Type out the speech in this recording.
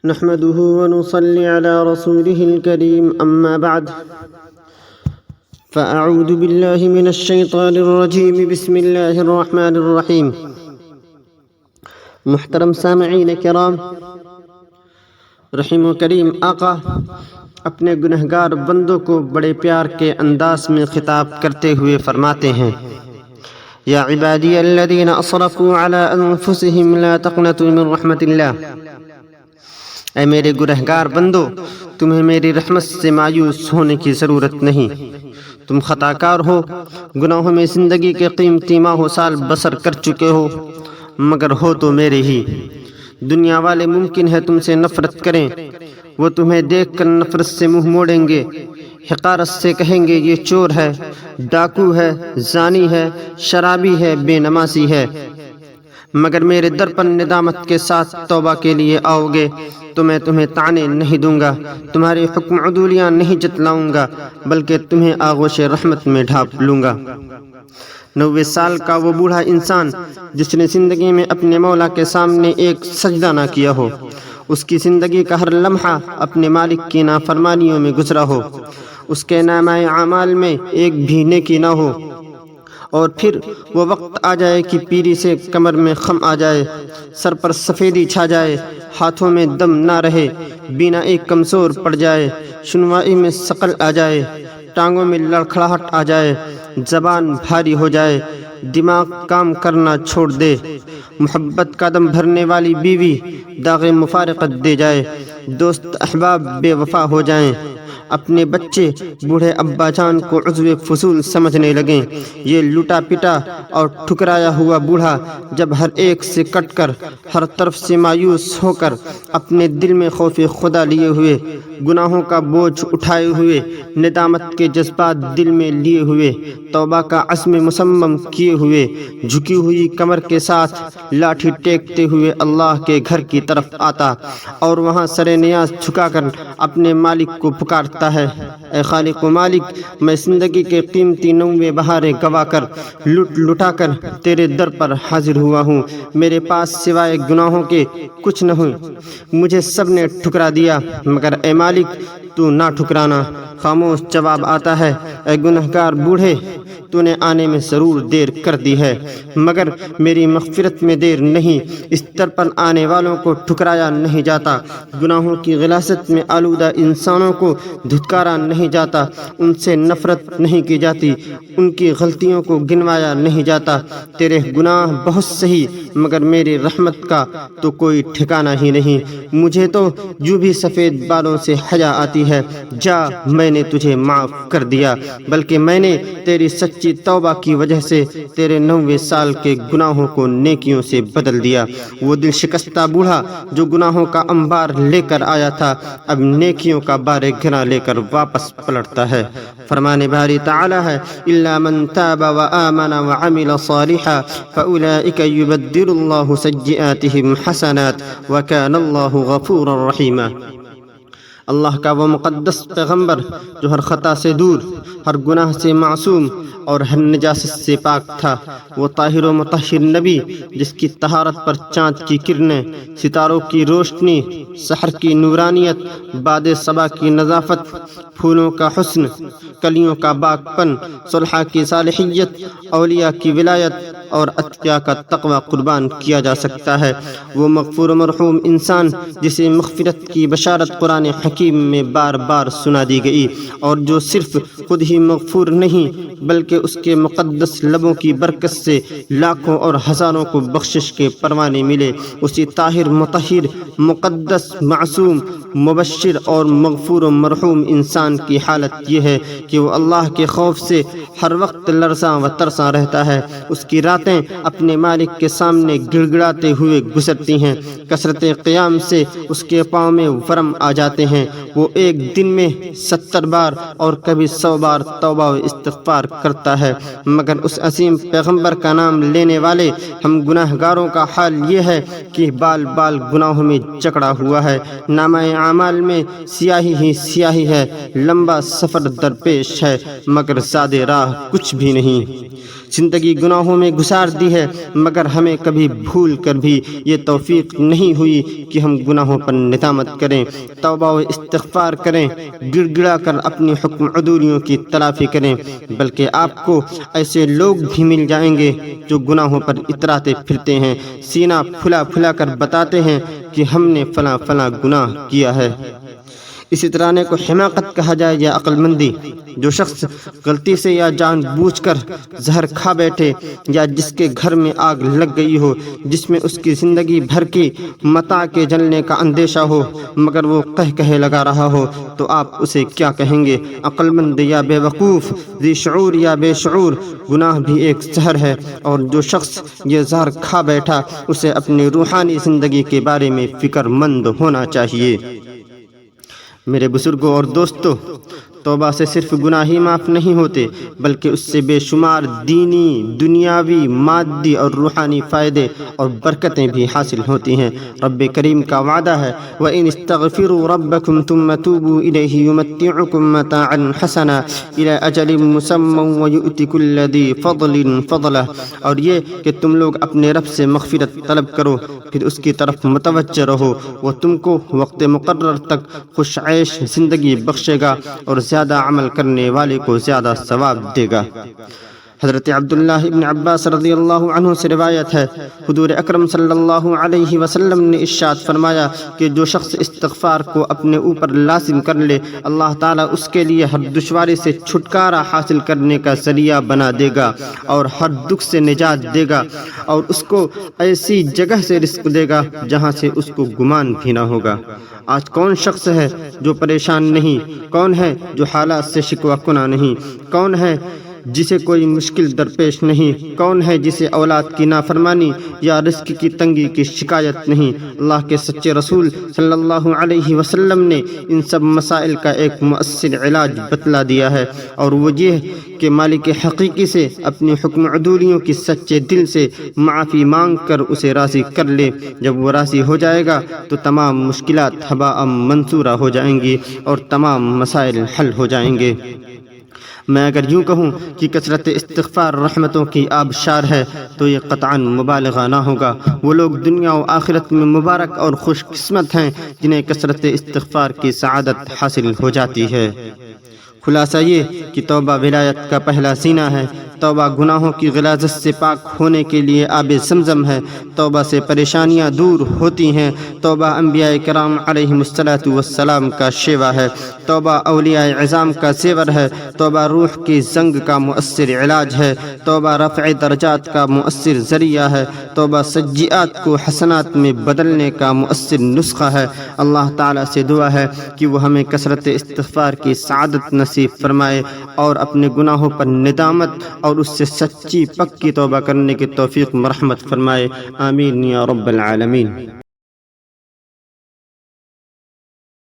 نحمده ونصلي على رسوله الكريم أما بعد فأعوذ بالله من الشيطان الرجيم بسم الله الرحمن الرحيم۔ محترم سامعین کرام، رحیم و کریم آقا اپنے گنہگار بندوں کو بڑے پیار کے انداز میں خطاب کرتے ہوئے فرماتے ہیں، یا عبادی الذین اسرفوا علی انفسهم لا تقنطوا من رحمت اللہ، اے میرے گنہگار بندو، تمہیں میری رحمت سے مایوس ہونے کی ضرورت نہیں۔ تم خطا کار ہو، گناہوں میں زندگی کے قیمتی ماہ و سال بسر کر چکے ہو، مگر ہو تو میرے ہی۔ دنیا والے ممکن ہے تم سے نفرت کریں، وہ تمہیں دیکھ کر نفرت سے منہ موڑیں گے، حقارت سے کہیں گے یہ چور ہے، ڈاکو ہے، زانی ہے، شرابی ہے، بے نمازی ہے۔ مگر میرے در پر ندامت کے ساتھ توبہ کے لیے آؤ گے تو میں تمہیں طعنے نہیں دوں گا، تمہاری حکم عدولیاں نہیں جتلاؤں گا، بلکہ تمہیں آغوش رحمت میں ڈھانپ لوں گا۔ 90 سال کا وہ بوڑھا انسان جس نے زندگی میں اپنے مولا کے سامنے ایک سجدہ نہ کیا ہو، اس کی زندگی کا ہر لمحہ اپنے مالک کی نافرمانیوں میں گزرا ہو، اس کے نامہ اعمال میں ایک بھی نیکی نہ ہو، اور پھر وہ وقت آ جائے کہ پیری سے کمر میں خم آ جائے، سر پر سفیدی چھا جائے، ہاتھوں میں دم نہ رہے، بینا ایک کمزور پڑ جائے، شنوائی میں ثقل آ جائے، ٹانگوں میں لڑکھڑاہٹ آ جائے، زبان بھاری ہو جائے، دماغ کام کرنا چھوڑ دے، محبت کا دم بھرنے والی بیوی داغ مفارقت دے جائے، دوست احباب بے وفا ہو جائیں، اپنے بچے بوڑھے ابا جان کو عضو فضول سمجھنے لگیں۔ یہ لٹا پٹا اور ٹھکرایا ہوا بوڑھا جب ہر ایک سے کٹ کر، ہر طرف سے مایوس ہو کر، اپنے دل میں خوف خدا لیے ہوئے، گناہوں کا بوجھ اٹھائے ہوئے، ندامت کے جذبات دل میں لیے ہوئے، توبہ کا عزم مصمم کیے ہوئے، جھکی ہوئی کمر کے ساتھ لاٹھی ٹیکتے ہوئے اللہ کے گھر کی طرف آتا اور وہاں سر نیاز جھکا کر اپنے مالک کو پکارتا ہے، اے خالق و مالک، میں زندگی کے قیمتی 90 بہاریں گوا کر، لٹا کر تیرے در پر حاضر ہوا ہوں، میرے پاس سوائے گناہوں کے کچھ نہ ہوں، مجھے سب نے ٹھکرا دیا، مگر اے مالک تو نہ ٹھکرانا۔ خاموش جواب آتا ہے، اے گنہگار بوڑھے، تو نے آنے میں ضرور دیر کر دی ہے، مگر میری مغفرت میں دیر نہیں۔ اس در پر آنے والوں کو ٹھکرایا نہیں جاتا، گناہوں کی غلاظت میں آلودہ انسانوں کو دھتکارا نہیں جاتا، ان سے نفرت نہیں کی جاتی، ان کی غلطیوں کو گنوایا نہیں جاتا۔ تیرے گناہ بہت سہی، مگر میری رحمت کا تو کوئی ٹھکانہ ہی نہیں۔ مجھے تو جو بھی سفید بالوں سے حیا آتی ہے، جا میں نے تجھے معاف کر دیا، بلکہ میں نے تیری سچی توبہ کی وجہ سے تیرے 90 سال کے گناہوں کو نیکیوں سے بدل دیا۔ وہ دل شکستہ بوڑھا جو گناہوں کا انبار لے کر آیا تھا، اب نیکیوں کا بار گھنا لے کر واپس پلٹتا ہے۔ فرمان باری تعالی ہے، الا من تاب وآمن وعمل صالحا فاولئک یبدل اللہ سیئاتہم حسنات وکان اللہ غفورا رحیما۔ اللہ کا وہ مقدس پیغمبر جو ہر خطا سے دور، ہر گناہ سے معصوم اور ہر نجاست سے پاک تھا، وہ طاہر و مطہر نبی جس کی طہارت پر چاند کی کرنیں، ستاروں کی روشنی، سحر کی نورانیت، باد صبا کی نظافت، پھولوں کا حسن، کلیوں کا باغ پن، صلحاء کی صالحیت، اولیاء کی ولایت اور اتقیاء کا تقوی قربان کیا جا سکتا ہے۔ وہ مغفور و مرحوم انسان جسے مغفرت کی بشارت قرآن حکیم میں بار بار سنا دی گئی، اور جو صرف خود ہی مغفور نہیں بلکہ اس کے مقدس لبوں کی برکت سے لاکھوں اور ہزاروں کو بخشش کے پروانے ملے۔ اسی طاہر، مطہر، مقدس، معصوم، مبشر اور مغفور و مرحوم انسان کی حالت یہ ہے کہ وہ اللہ کے خوف سے ہر وقت لرزاں و ترساں رہتا ہے۔ اس کی راتیں اپنے مالک کے سامنے گڑ گڑاتے ہوئے گزرتی ہیں، کثرت قیام سے اس کے پاؤں میں ورم آ جاتے ہیں۔ وہ ایک دن میں 70 بار اور کبھی 100 بار توبہ و استغفار کرتا ہے، مگر اس عظیم پیغمبر کا نام لینے والے ہم گناہ گاروں کا حال یہ ہے کہ بال بال گناہوں میں جکڑا ہوا ہے، نامہ اعمال میں سیاہی ہی سیاہی ہے، لمبا سفر درپیش ہے، مگر زاد راہ کچھ بھی نہیں۔ زندگی گناہوں میں گزار دی ہے، مگر ہمیں کبھی بھول کر بھی یہ توفیق نہیں ہوئی کہ ہم گناہوں پر ندامت کریں، توبہ و استغفار کریں، گڑ گڑا کر اپنی حکم عدولیوں کی تلافی کریں، بلکہ آپ کو ایسے لوگ بھی مل جائیں گے جو گناہوں پر اتراتے پھرتے ہیں، سینہ پھلا پھلا کر بتاتے ہیں کہ ہم نے فلاں فلاں گناہ کیا ہے۔ اس اترانے کو حماقت کہا جائے یا عقل مندی؟ جو شخص غلطی سے یا جان بوجھ کر زہر کھا بیٹھے، یا جس کے گھر میں آگ لگ گئی ہو جس میں اس کی زندگی بھر کی متاع کے جلنے کا اندیشہ ہو، مگر وہ کہے لگا رہا ہو، تو آپ اسے کیا کہیں گے؟ عقل مند یا بے وقوف، ذی شعور یا بے شعور، گناہ بھی ایک زہر ہے، اور جو شخص یہ زہر کھا بیٹھا اسے اپنی روحانی زندگی کے بارے میں فکر مند ہونا چاہیے۔ میرے بزرگوں اور دوستوں، توبہ سے صرف گناہ ہی معاف نہیں ہوتے، بلکہ اس سے بے شمار دینی، دنیاوی، مادی اور روحانی فائدے اور برکتیں بھی حاصل ہوتی ہیں۔ رب کریم کا وعدہ ہے وَإِنِ اسْتَغْفِرُوا رَبَّكُمْ ثُمَّ تُوبُوا إِلَيْهِ يُمَتِّعُكُمْ مَتَاعًا حَسَنًا إِلَىٰ أَجَلٍ مُّسَمًّى وَيُؤْتِ كُلَّ ذِي فَضْلٍ فَضْلَهُ، اور یہ کہ تم لوگ اپنے رب سے مغفرت طلب کرو، پھر اس کی طرف متوجہ رہو، وہ تم کو وقت مقرر تک خوش عیش زندگی بخشے گا اور زیادہ عمل کرنے والے کو زیادہ ثواب دے گا۔ حضرت عبداللہ ابن عباس رضی اللہ عنہ سے روایت ہے، حضور اکرم صلی اللہ علیہ وسلم نے ارشاد فرمایا کہ جو شخص استغفار کو اپنے اوپر لازم کر لے، اللہ تعالیٰ اس کے لیے ہر دشواری سے چھٹکارا حاصل کرنے کا ذریعہ بنا دے گا اور ہر دکھ سے نجات دے گا، اور اس کو ایسی جگہ سے رزق دے گا جہاں سے اس کو گمان بھی نہ ہوگا۔ آج کون شخص ہے جو پریشان نہیں؟ کون ہے جو حالات سے شکوہ کنہ نہیں؟ کون ہے جسے کوئی مشکل درپیش نہیں؟ کون ہے جسے اولاد کی نافرمانی یا رزق کی تنگی کی شکایت نہیں؟ اللہ کے سچے رسول صلی اللہ علیہ وسلم نے ان سب مسائل کا ایک مؤثر علاج بتلا دیا ہے، اور وہ یہ کہ مالک حقیقی سے اپنی حکم عدولیوں کی سچے دل سے معافی مانگ کر اسے راضی کر لے۔ جب وہ راضی ہو جائے گا تو تمام مشکلات ہباء منصورہ ہو جائیں گی اور تمام مسائل حل ہو جائیں گے۔ میں اگر یوں کہوں کہ کثرت استغفار رحمتوں کی آبشار ہے تو یہ قطعاً مبالغہ نہ ہوگا۔ وہ لوگ دنیا و آخرت میں مبارک اور خوش قسمت ہیں جنہیں کثرت استغفار کی سعادت حاصل ہو جاتی ہے۔ خلاصہ یہ کہ توبہ ولایت کا پہلا زینہ ہے، توبہ گناہوں کی غلاظت سے پاک ہونے کے لیے آب زمزم ہے، توبہ سے پریشانیاں دور ہوتی ہیں، توبہ انبیاء کرام علیہم السلام کا شیوا ہے، توبہ اولیاء عظام کا زیور ہے، توبہ روح کی زنگ کا مؤثر علاج ہے، توبہ رفع درجات کا مؤثر ذریعہ ہے، توبہ سیئات کو حسنات میں بدلنے کا مؤثر نسخہ ہے۔ اللہ تعالیٰ سے دعا ہے کہ وہ ہمیں کثرت استغفار کی سعادت نصیب فرمائے اور اپنے گناہوں پر ندامت اور اس سے سچی پکی توبہ کرنے کی توفیق مرحمت فرمائے۔ آمین یا رب العالمین۔